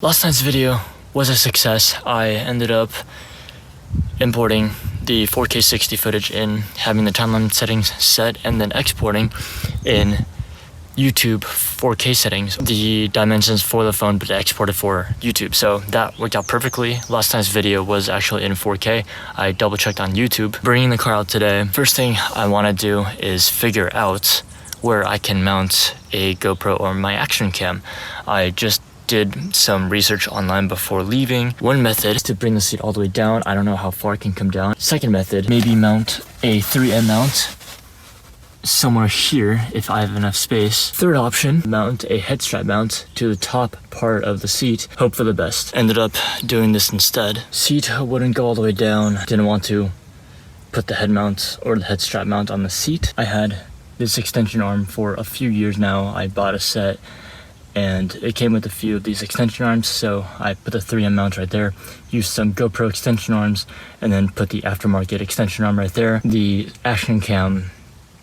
Last night's video was a success. I ended up importing the 4K 60 footage in, having the timeline settings set, and then exporting in YouTube 4K settings the dimensions for the phone, but exported for YouTube. So that worked out perfectly. Last night's video was actually in 4K. I double checked on YouTube. Bringing the car out today, first thing I want to do is figure out where I can mount a GoPro or my action cam. I just did some research online before leaving. One method is to bring the seat all the way down. I don't know how far it can come down. Second method, maybe mount a 3M mount somewhere here if I have enough space. Third option, mount a head strap mount to the top part of the seat. Hope for the best. Ended up doing this instead. Seat wouldn't go all the way down. Didn't want to put the head mount or the head strap mount on the seat. I had this extension arm for a few years now. I bought a set and it came with a few of these extension arms, so I put the 3M mount right there, used some GoPro extension arms, and then put the aftermarket extension arm right there, the action cam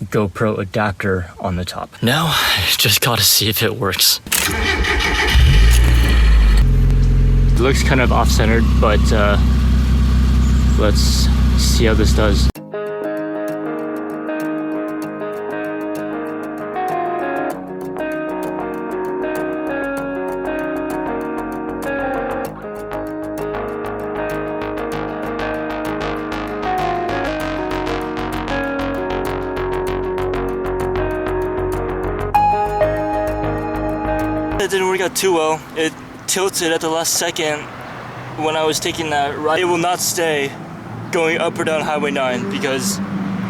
GoPro adapter on the top. Now I just gotta see if it works. It looks kind of off-centered, but let's see how this does. It didn't work out too well. It tilted at the last second when I was taking that ride. It will not stay going up or down Highway 9 because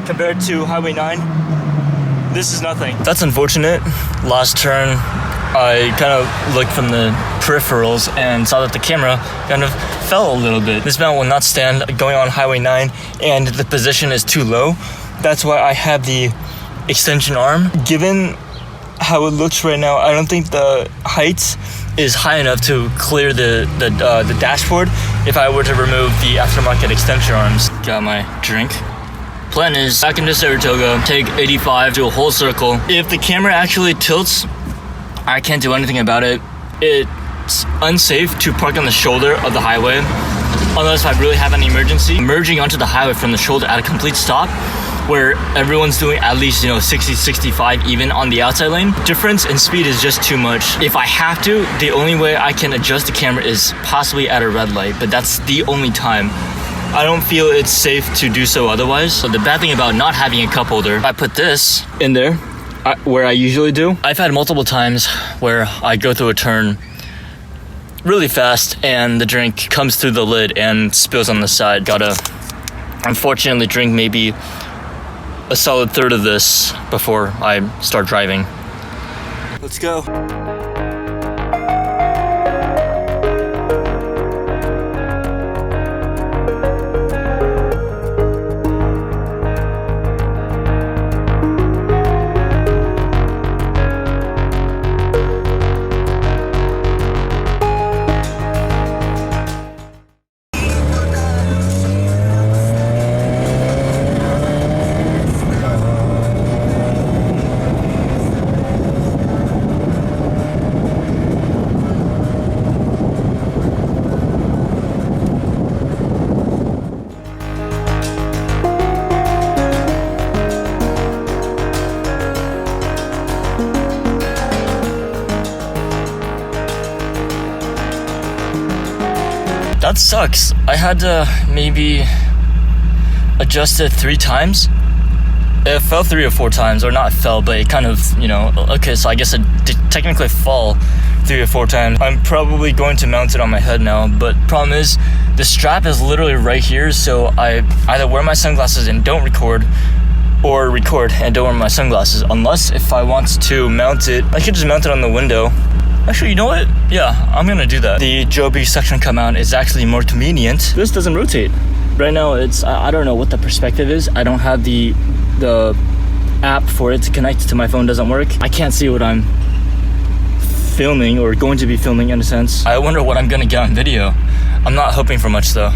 compared to Highway 9, this is nothing. That's unfortunate. Last turn, I kind of looked from the peripherals and saw that the camera kind of fell a little bit. This mount will not stand going on Highway 9 and the position is too low. That's why I have the extension arm. Given how it looks right now, I don't think the height is high enough to clear the dashboard if I were to remove the aftermarket extension arms. Got my drink. Plan is back into Saratoga, take 85, do a whole circle. If the camera actually tilts, I can't do anything about it. It's unsafe to park on the shoulder of the highway unless I really have an emergency. Merging onto the highway from the shoulder at a complete stop where everyone's doing at least 60, 65 even on the outside lane. Difference in speed is just too much. If I have to, the only way I can adjust the camera is possibly at a red light, but that's the only time. I don't feel it's safe to do so otherwise. So the bad thing about not having a cup holder, I put this in there where I usually do. I've had multiple times where I go through a turn really fast and the drink comes through the lid and spills on the side. Gotta unfortunately drink maybe a solid third of this before I start driving. Let's go. That sucks. I had to maybe adjust it 3 times. It fell 3 or 4 times, or not fell, but it kind of, okay, so I guess it did technically fall 3 or 4 times. I'm probably going to mount it on my head now, but problem is, the strap is literally right here, so I either wear my sunglasses and don't record, or record and don't wear my sunglasses, unless if I want to mount it, I could just mount it on the window. Actually, you know what? Yeah, I'm gonna do that. The Joby suction cup mount is actually more convenient. This doesn't rotate. Right now, I don't know what the perspective is. I don't have the app for it to connect to my phone. Doesn't work. I can't see what I'm filming or going to be filming in a sense. I wonder what I'm gonna get on video. I'm not hoping for much though.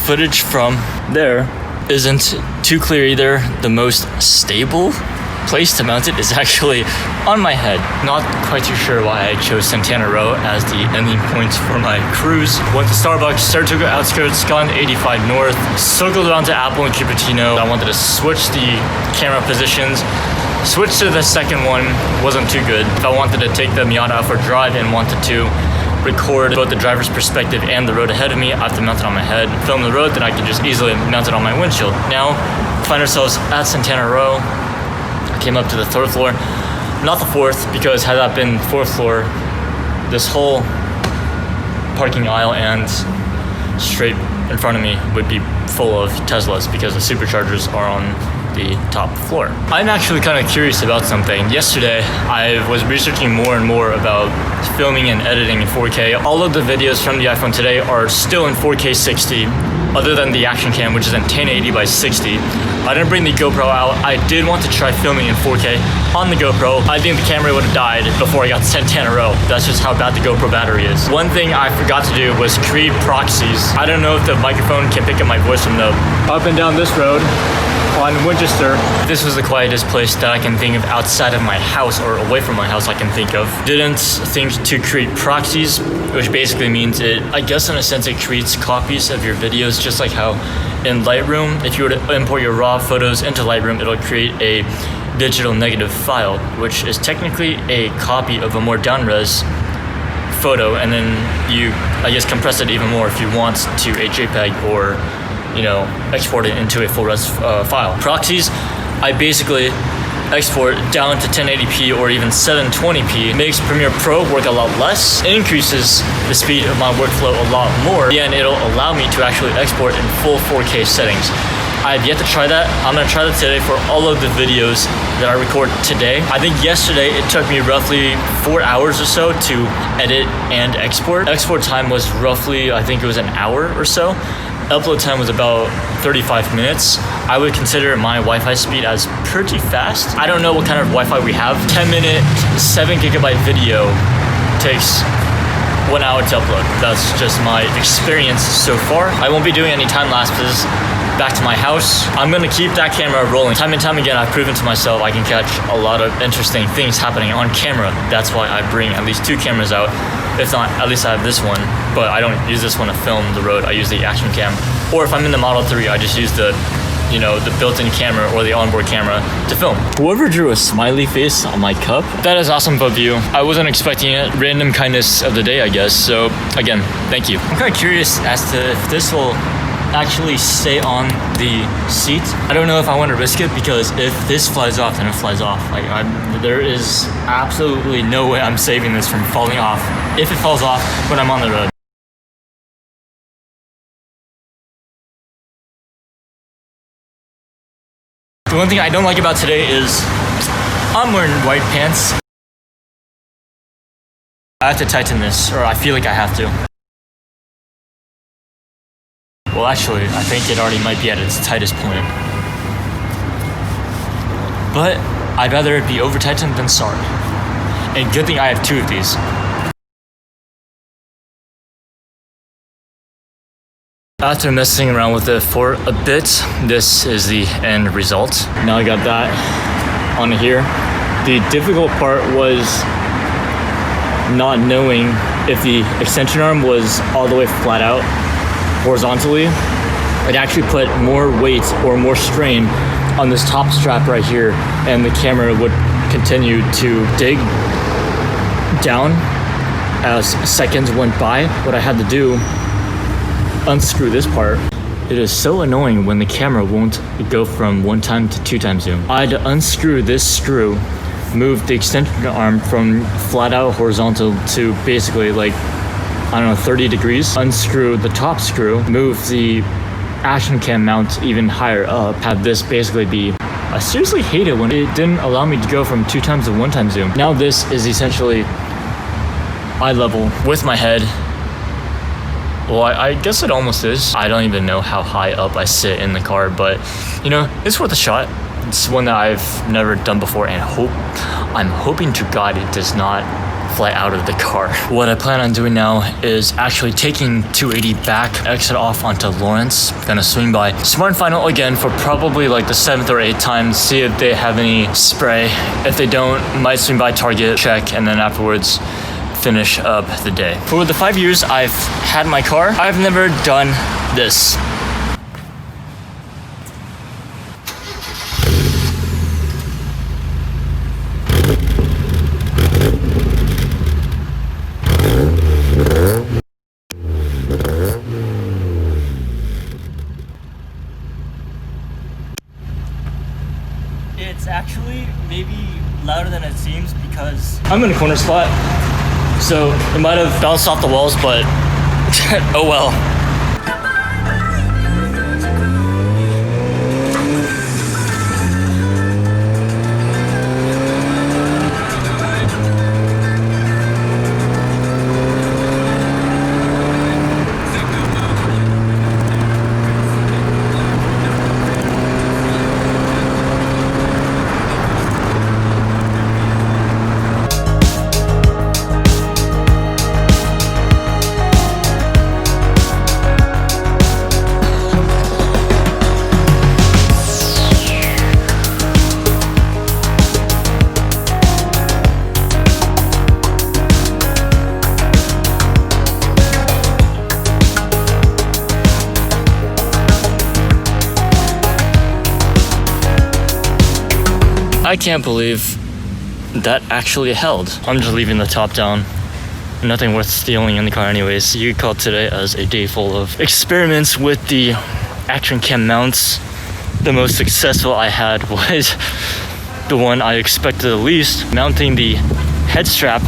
footage from there isn't too clear either. The most stable place to mount it is actually on my head. Not quite too sure why I chose Santana Row as the ending point for my cruise. Went to Starbucks, Saratoga outskirts, got on 85 North, circled around to Apple and Cupertino. I wanted to switch the camera positions. Switched to the second one, wasn't too good. If I wanted to take the Miata out for a drive and wanted to record both the driver's perspective and the road ahead of me, I have to mount it on my head, film the road, then I can just easily mount it on my windshield. Now, find ourselves at Santana Row. I came up to the 3rd floor, not the 4th, because had that been 4th floor, this whole parking aisle and straight in front of me would be full of Teslas because the superchargers are on the top floor. I'm actually kind of curious about something. Yesterday, I was researching more and more about filming and editing in 4K. All of the videos from the iPhone today are still in 4K 60, other than the Action Cam, which is in 1080 by 60. I didn't bring the GoPro out. I did want to try filming in 4K on the GoPro. I think the camera would have died before I got to Santana Row. That's just how bad the GoPro battery is. One thing I forgot to do was create proxies. I don't know if the microphone can pick up my voice from the up and down this road on Winchester. This was the quietest place that I can think of outside of my house or away from my house I can think of. Didn't think to create proxies, which basically means it, I guess in a sense, it creates copies of your videos, just like how in Lightroom, if you were to import your raw photos into Lightroom, it'll create a digital negative file, which is technically a copy of a more down-res photo, and then you, I guess, compress it even more if you want to a JPEG or, you know, export it into a full res file. Proxies, I basically export down to 1080p or even 720p. Makes Premiere Pro work a lot less, increases the speed of my workflow a lot more, and it'll allow me to actually export in full 4K settings. I've yet to try that. I'm gonna try that today for all of the videos that I record today. I think yesterday it took me roughly 4 hours or so to edit and export. Export time was roughly, I think it was an hour or so. Upload time was about 35 minutes. I would consider my Wi-Fi speed as pretty fast. I don't know what kind of Wi-Fi we have. 10-minute, 7 gigabyte video takes 1 hour to upload. That's just my experience so far. I won't be doing any time lapses back to my house. I'm gonna keep that camera rolling. Time and time again, I've proven to myself I can catch a lot of interesting things happening on camera. That's why I bring at least 2 cameras out. If not, at least I have this one, but I don't use this one to film the road. I use the Action Cam. Or if I'm in the Model 3, I just use the, you know, the built-in camera or the onboard camera to film. Whoever drew a smiley face on my cup, that is awesome of you. I wasn't expecting it. Random kindness of the day, I guess. So again, thank you. I'm kind of curious as to if this will actually stay on the seat. I don't know if I want to risk it, because if this flies off, then it flies off. Like, there is absolutely no way I'm saving this from falling off if it falls off when I'm on the road. The one thing I don't like about today is I'm wearing white pants. I have to tighten this, or I feel like I have to. Well, actually, I think it already might be at its tightest point. But I'd rather it be over tightened than sorry. And good thing I have 2 of these. After messing around with it for a bit, this is the end result. Now I got that on here. The difficult part was not knowing if the extension arm was all the way flat out horizontally. It actually put more weight or more strain on this top strap right here, and the camera would continue to dig down as seconds went by. What I had to do, unscrew this part. It is so annoying when the camera won't go from 1 time to 2 times zoom. I had to unscrew this screw, move the extension arm from flat out horizontal to basically like, I don't know, 30 degrees, unscrew the top screw, move the Action Cam mount even higher up, have this basically be, I seriously hate it when it didn't allow me to go from 2 times to 1 time zoom. Now this is essentially eye level with my head. Well, I guess it almost is. I don't even know how high up I sit in the car, but you know, it's worth a shot. It's one that I've never done before, and I'm hoping to God it does not fly out of the car. What I plan on doing now is actually taking 280 back, exit off onto Lawrence. Gonna swing by Smart and Final again for probably like the 7th or 8th time, see if they have any spray. If they don't, might swing by Target, check, and then afterwards finish up the day. For the 5 years I've had my car, I've never done this. It's actually maybe louder than it seems because I'm in a corner spot, so it might have bounced off the walls, but oh well. I can't believe that actually held. I'm just leaving the top down. Nothing worth stealing in the car anyways. You could call today as a day full of experiments with the Action Cam mounts. The most successful I had was the one I expected the least, mounting the head strap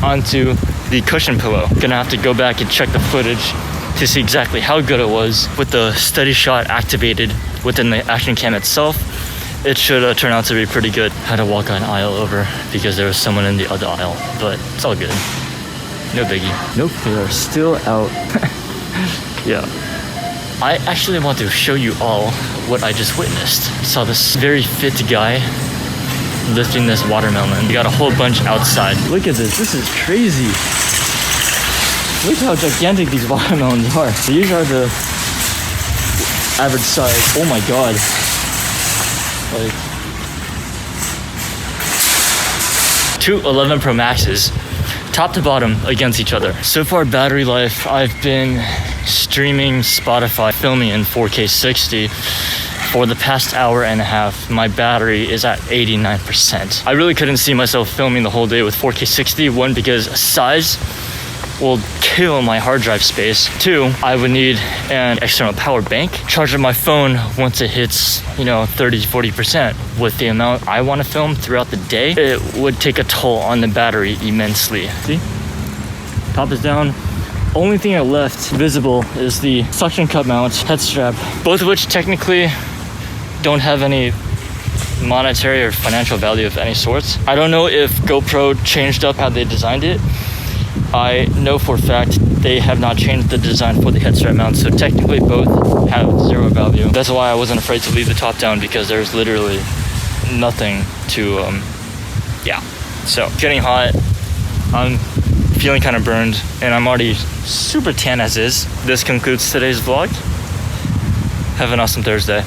onto the cushion pillow. Gonna have to go back and check the footage to see exactly how good it was. With the steady shot activated within the Action Cam itself, it should turn out to be pretty good. Had to walk an aisle over because there was someone in the other aisle, but it's all good. No biggie. Nope, they are still out. Yeah. I actually want to show you all what I just witnessed. Saw this very fit guy lifting this watermelon. You got a whole bunch outside. Look at this, this is crazy. Look how gigantic these watermelons are. These are the average size. Oh my god. Like, two 11 Pro Maxes, top to bottom against each other. So far battery life, I've been streaming Spotify, filming in 4K 60 for the past hour and a half. My battery is at 89%. I really couldn't see myself filming the whole day with 4K 60. One, because size will kill my hard drive space. Two, I would need an external power bank. Charging my phone once it hits, 30-40% with the amount I want to film throughout the day, it would take a toll on the battery immensely. See? Top is down. Only thing I left visible is the suction cup mount, head strap, both of which technically don't have any monetary or financial value of any sorts. I don't know if GoPro changed up how they designed it. I know for a fact they have not changed the design for the head strap mount, so technically both have zero value. That's why I wasn't afraid to leave the top down, because there's literally nothing to, So, getting hot, I'm feeling kind of burned, and I'm already super tan as is. This concludes today's vlog. Have an awesome Thursday.